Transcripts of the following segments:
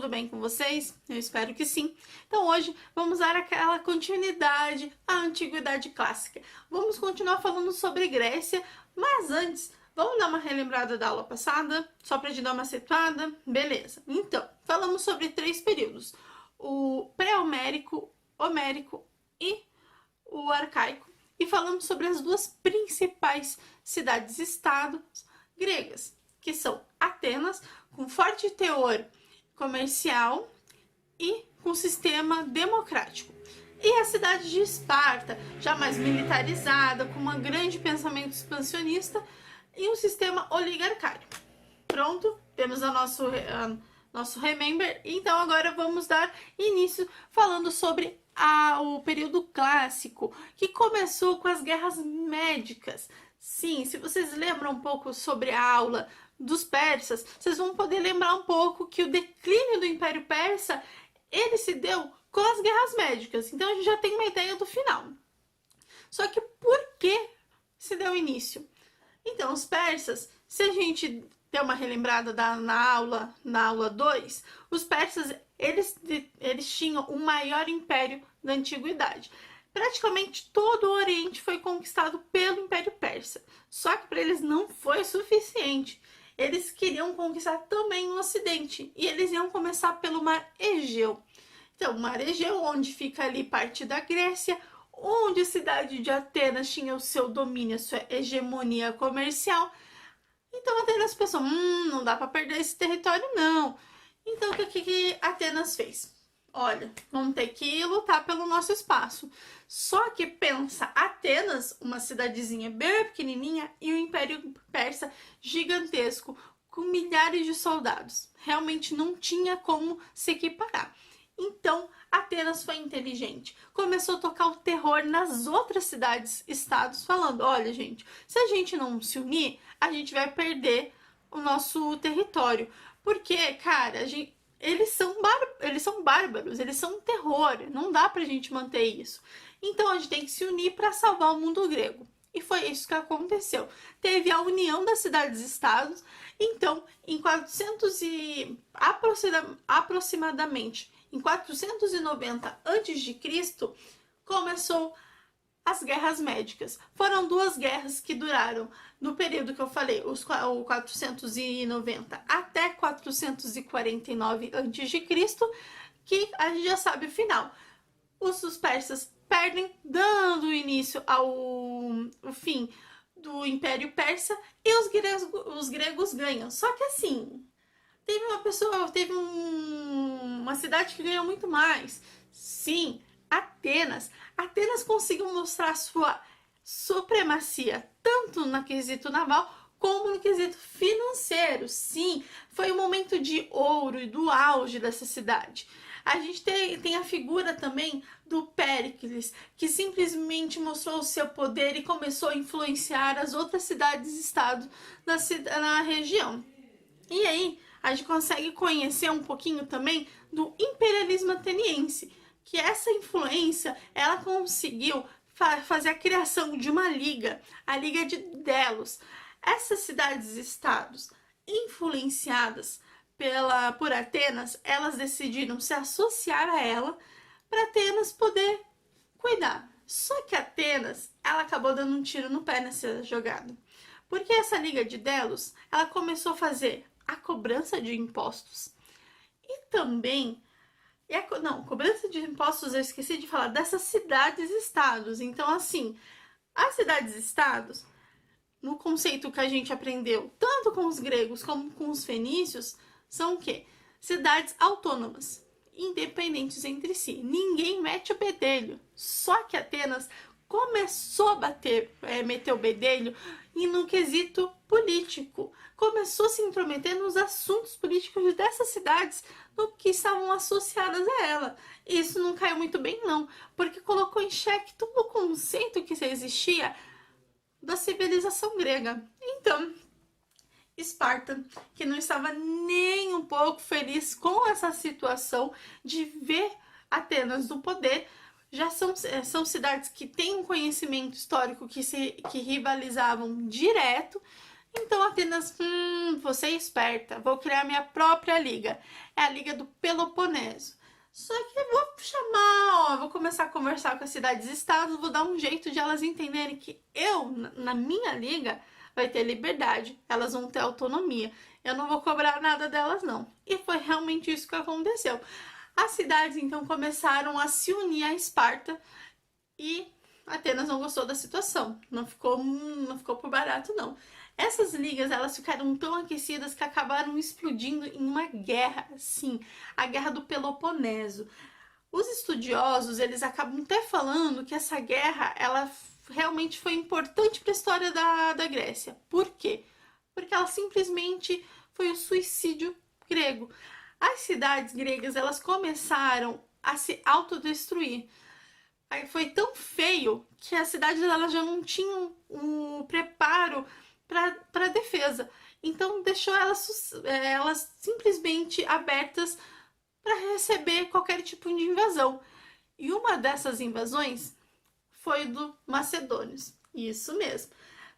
tudo bem com vocês? Eu espero que sim. Então hoje vamos dar aquela continuidade à Antiguidade Clássica. Vamos continuar falando sobre Grécia, mas antes, vamos dar uma relembrada da aula passada, só para te dar uma situada? Beleza. Então, falamos sobre 3 períodos: o pré-homérico, homérico e o arcaico. E falamos sobre as 2 principais cidades-estados gregas, que são Atenas, com forte teor comercial e com sistema democrático, e a cidade de Esparta, já mais militarizada, com um grande pensamento expansionista e um sistema oligarcário. Pronto, temos o nosso remember. Então agora vamos dar início falando sobre o período clássico, que começou com as guerras médicas. Sim, se vocês lembram um pouco sobre a aula dos persas, vocês vão poder lembrar um pouco que o declínio do Império Persa, ele se deu com as guerras médicas. Então a gente já tem uma ideia do final. Só que por que se deu início? Então os persas, se a gente der uma relembrada na aula 2, os persas, eles tinham o maior império da antiguidade. Praticamente todo o Oriente foi conquistado pelo Império Persa. Só que para eles não foi suficiente. Eles queriam conquistar também o Ocidente. E eles iam começar pelo Mar Egeu. Então, o Mar Egeu, onde fica ali parte da Grécia, onde a cidade de Atenas tinha o seu domínio, a sua hegemonia comercial. Então, Atenas pensou, não dá para perder esse território, não. Então, o que Atenas fez? Olha, vamos ter que lutar pelo nosso espaço. Só que pensa, Atenas, uma cidadezinha bem pequenininha, e o Império Persa gigantesco, com milhares de soldados. Realmente não tinha como se equiparar. Então, Atenas foi inteligente. Começou a tocar o terror nas outras cidades-estados, falando, olha, gente, se a gente não se unir, a gente vai perder o nosso território. Porque, cara, eles são bárbaros, eles são um terror, não dá pra gente manter isso. Então a gente tem que se unir para salvar o mundo grego. E foi isso que aconteceu. Teve a união das cidades-estados. Então, aproximadamente em 490 a.C., começou as guerras médicas. Foram 2 guerras que duraram no período que eu falei, o 490 até 449 a.C., que a gente já sabe o final. Os persas perdem, dando início ao fim do Império Persa, e os gregos ganham. Só que assim, teve uma cidade que ganhou muito mais. Sim, Atenas. Atenas conseguiu mostrar sua supremacia, tanto no quesito naval, como no quesito financeiro. Sim, foi um momento de ouro e do auge dessa cidade. A gente tem a figura também do Péricles, que simplesmente mostrou o seu poder e começou a influenciar as outras cidades-estado na região. E aí, a gente consegue conhecer um pouquinho também do imperialismo ateniense, que essa influência, ela conseguiu fazer a criação de uma liga, a Liga de Delos. Essas cidades-estados influenciadas por Atenas, elas decidiram se associar a ela para Atenas poder cuidar. Só que Atenas, ela acabou dando um tiro no pé nessa jogada. Porque essa Liga de Delos, ela começou a fazer a cobrança de impostos e também cobrança de impostos, eu esqueci de falar, dessas cidades-estados. Então, assim, as cidades-estados, no conceito que a gente aprendeu, tanto com os gregos como com os fenícios, são o quê? Cidades autônomas, independentes entre si. Ninguém mete o bedelho. Só que Atenas começou a meter o bedelho e no quesito político. Começou a se intrometer nos assuntos políticos dessas cidades no que estavam associadas a ela. E isso não caiu muito bem, não, porque colocou em xeque todo o conceito que existia da civilização grega. Então, Esparta, que não estava nem um pouco feliz com essa situação de ver Atenas no poder, já são cidades que têm um conhecimento histórico que rivalizavam direto. Então Atenas, você é esperta, vou criar minha própria liga. É a Liga do Peloponeso. Só que eu vou chamar, ó, vou começar a conversar com as cidades-estados, vou dar um jeito de elas entenderem que eu, na minha liga, vai ter liberdade, elas vão ter autonomia. Eu não vou cobrar nada delas, não. E foi realmente isso que aconteceu. As cidades, então, começaram a se unir a Esparta e Atenas não gostou da situação. Não ficou por barato, não. Essas ligas, elas ficaram tão aquecidas que acabaram explodindo em uma guerra, sim, a Guerra do Peloponeso. Os estudiosos, eles acabam até falando que essa guerra, ela realmente foi importante para a história da Grécia. Por quê? Porque ela simplesmente foi o suicídio grego. As cidades gregas, elas começaram a se autodestruir. Aí foi tão feio que as cidades elas já não tinham o preparo para defesa. Então deixou elas simplesmente abertas para receber qualquer tipo de invasão. E uma dessas invasões foi do Macedônios. Isso mesmo.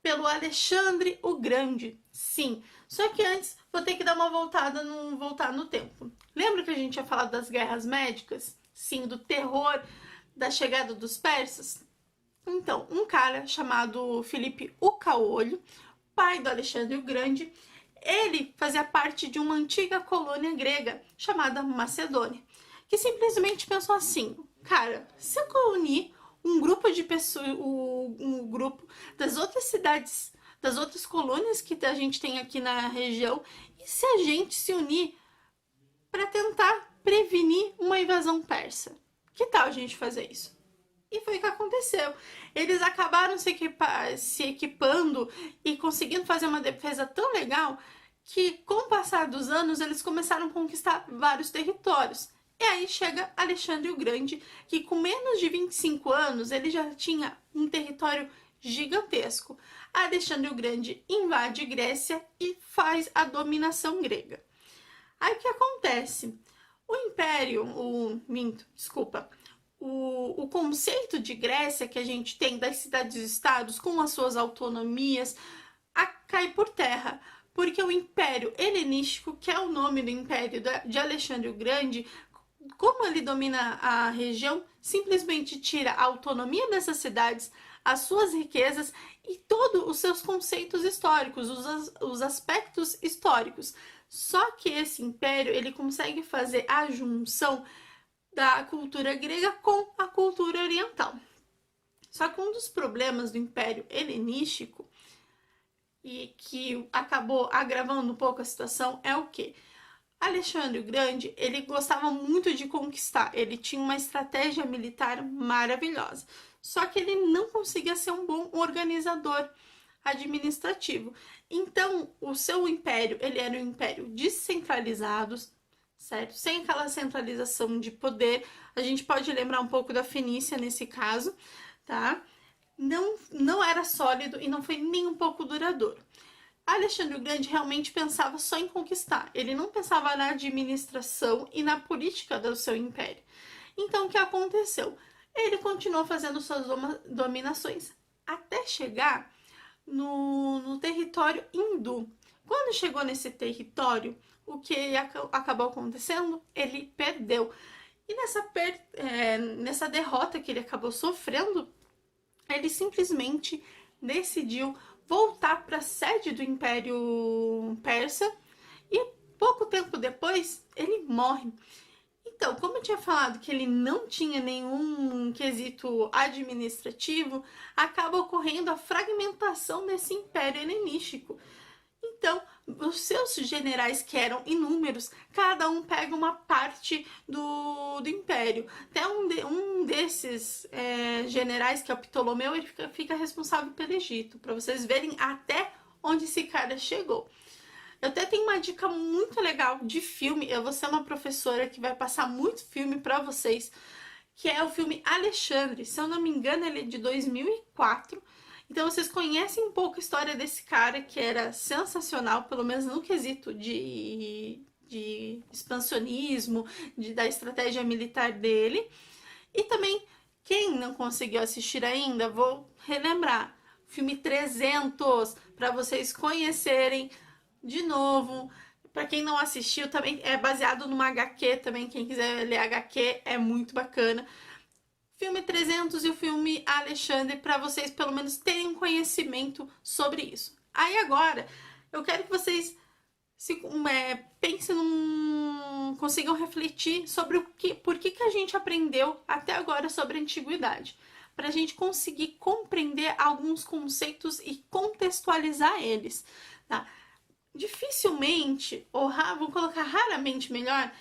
Pelo Alexandre o Grande. Sim. Só que antes vou ter que dar uma voltar no tempo. Lembra que a gente tinha falado das guerras médicas? Sim, do terror da chegada dos persas? Então, um cara chamado Filipe o Caolho, pai do Alexandre o Grande, ele fazia parte de uma antiga colônia grega chamada Macedônia, que simplesmente pensou assim: cara, se eu unir um grupo de pessoas, um grupo das outras cidades, das outras colônias que a gente tem aqui na região, e se a gente se unir para tentar prevenir uma invasão persa? Que tal a gente fazer isso? E foi o que aconteceu. Eles acabaram se equipando e conseguindo fazer uma defesa tão legal que, com o passar dos anos, eles começaram a conquistar vários territórios. E aí chega Alexandre o Grande, que com menos de 25 anos, ele já tinha um território gigantesco. Alexandre o Grande invade Grécia e faz a dominação grega. Aí o que acontece? O império, o conceito de Grécia que a gente tem das cidades-estados com as suas autonomias cai por terra, porque o Império Helenístico, que é o nome do Império de Alexandre o Grande, como ele domina a região, simplesmente tira a autonomia dessas cidades, as suas riquezas e todos os seus conceitos históricos, os aspectos históricos. Só que esse império, ele consegue fazer a junção da cultura grega com a cultura oriental. Só que um dos problemas do Império Helenístico e que acabou agravando um pouco a situação é o quê? Alexandre o Grande, ele gostava muito de conquistar, ele tinha uma estratégia militar maravilhosa. Só que ele não conseguia ser um bom organizador administrativo. Então, o seu império, ele era um império descentralizado, certo? Sem aquela centralização de poder. A gente pode lembrar um pouco da Fenícia nesse caso, tá? Não era sólido e não foi nem um pouco duradouro. Alexandre o Grande realmente pensava só em conquistar. Ele não pensava na administração e na política do seu império. Então, o que aconteceu? Ele continuou fazendo suas dominações até chegar no território hindu. Quando chegou nesse território, o que acabou acontecendo? Ele perdeu. E nessa derrota que ele acabou sofrendo, ele simplesmente decidiu voltar para a sede do Império Persa e pouco tempo depois ele morre. Então, como eu tinha falado que ele não tinha nenhum quesito administrativo, acaba ocorrendo a fragmentação desse Império Helenístico. Então, os seus generais, que eram inúmeros, cada um pega uma parte do império. Até um desses generais, que é o Ptolomeu, ele fica responsável pelo Egito, para vocês verem até onde esse cara chegou. Eu até tenho uma dica muito legal de filme. Eu vou ser uma professora que vai passar muito filme para vocês, que é o filme Alexandre. Se eu não me engano, ele é de 2004. Então vocês conhecem um pouco a história desse cara, que era sensacional, pelo menos no quesito de expansionismo, da estratégia militar dele. E também, quem não conseguiu assistir ainda, vou relembrar. filme 300, para vocês conhecerem de novo. Para quem não assistiu, também é baseado numa HQ também, quem quiser ler HQ é muito bacana. Filme 300 e o filme Alexandre, para vocês pelo menos terem um conhecimento sobre isso. Aí agora, eu quero que vocês pensem consigam refletir sobre por que a gente aprendeu até agora sobre a antiguidade. Para a gente conseguir compreender alguns conceitos e contextualizar eles, tá? Dificilmente, ou vamos colocar raramente melhor,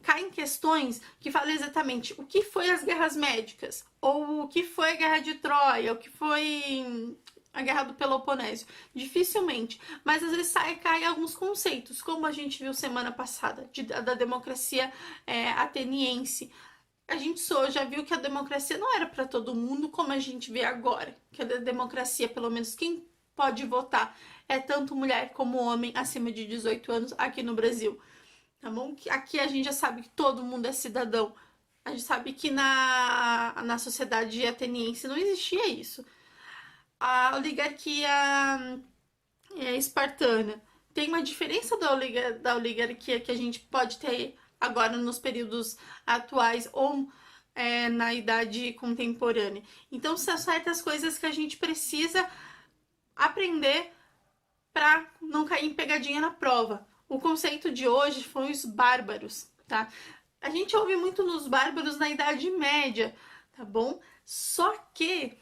caem questões que falam exatamente o que foi as guerras médicas, ou o que foi a guerra de Troia, o que foi a guerra do Peloponésia. Dificilmente, mas às vezes caem alguns conceitos, como a gente viu semana passada, da democracia ateniense. A gente já viu que a democracia não era para todo mundo, como a gente vê agora, que a democracia, pelo menos quem pode votar, é tanto mulher como homem acima de 18 anos aqui no Brasil. Tá bom? Aqui a gente já sabe que todo mundo é cidadão. A gente sabe que na sociedade ateniense não existia isso. A oligarquia espartana tem uma diferença da oligarquia que a gente pode ter agora nos períodos atuais ou na idade contemporânea. Então, são certas coisas que a gente precisa aprender para não cair em pegadinha na prova. O conceito de hoje foi os bárbaros, tá? A gente ouve muito nos bárbaros na Idade Média, tá bom? Só que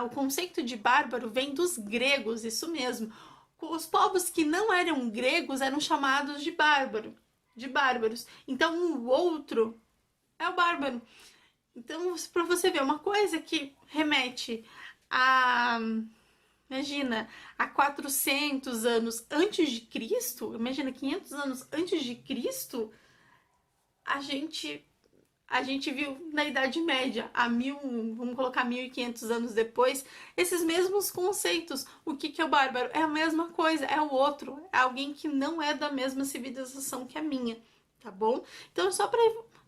o conceito de bárbaro vem dos gregos, isso mesmo. Os povos que não eram gregos eram chamados de bárbaros. Então, o outro é o bárbaro. Então, para você ver, uma coisa que remete a... Imagina, há 400 anos antes de Cristo, imagina, 500 anos antes de Cristo, a gente viu na Idade Média, vamos colocar 1500 anos depois, esses mesmos conceitos. O que é o bárbaro? É a mesma coisa, é o outro, é alguém que não é da mesma civilização que a minha, tá bom? Então, só para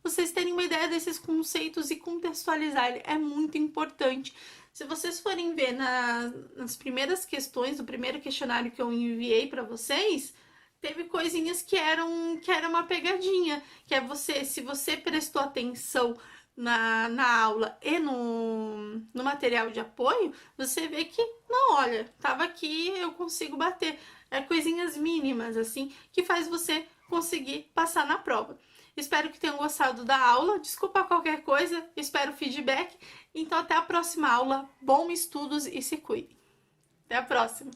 vocês terem uma ideia desses conceitos e contextualizar, é muito importante. Se vocês forem ver nas primeiras questões, do primeiro questionário que eu enviei para vocês, teve coisinhas que era uma pegadinha, que é se você prestou atenção na aula e no material de apoio, você vê que, não, olha, tava aqui, eu consigo bater. É coisinhas mínimas, assim, que faz você conseguir passar na prova. Espero que tenham gostado da aula. Desculpa qualquer coisa, espero feedback. Então, até a próxima aula. Bons estudos e se cuidem. Até a próxima!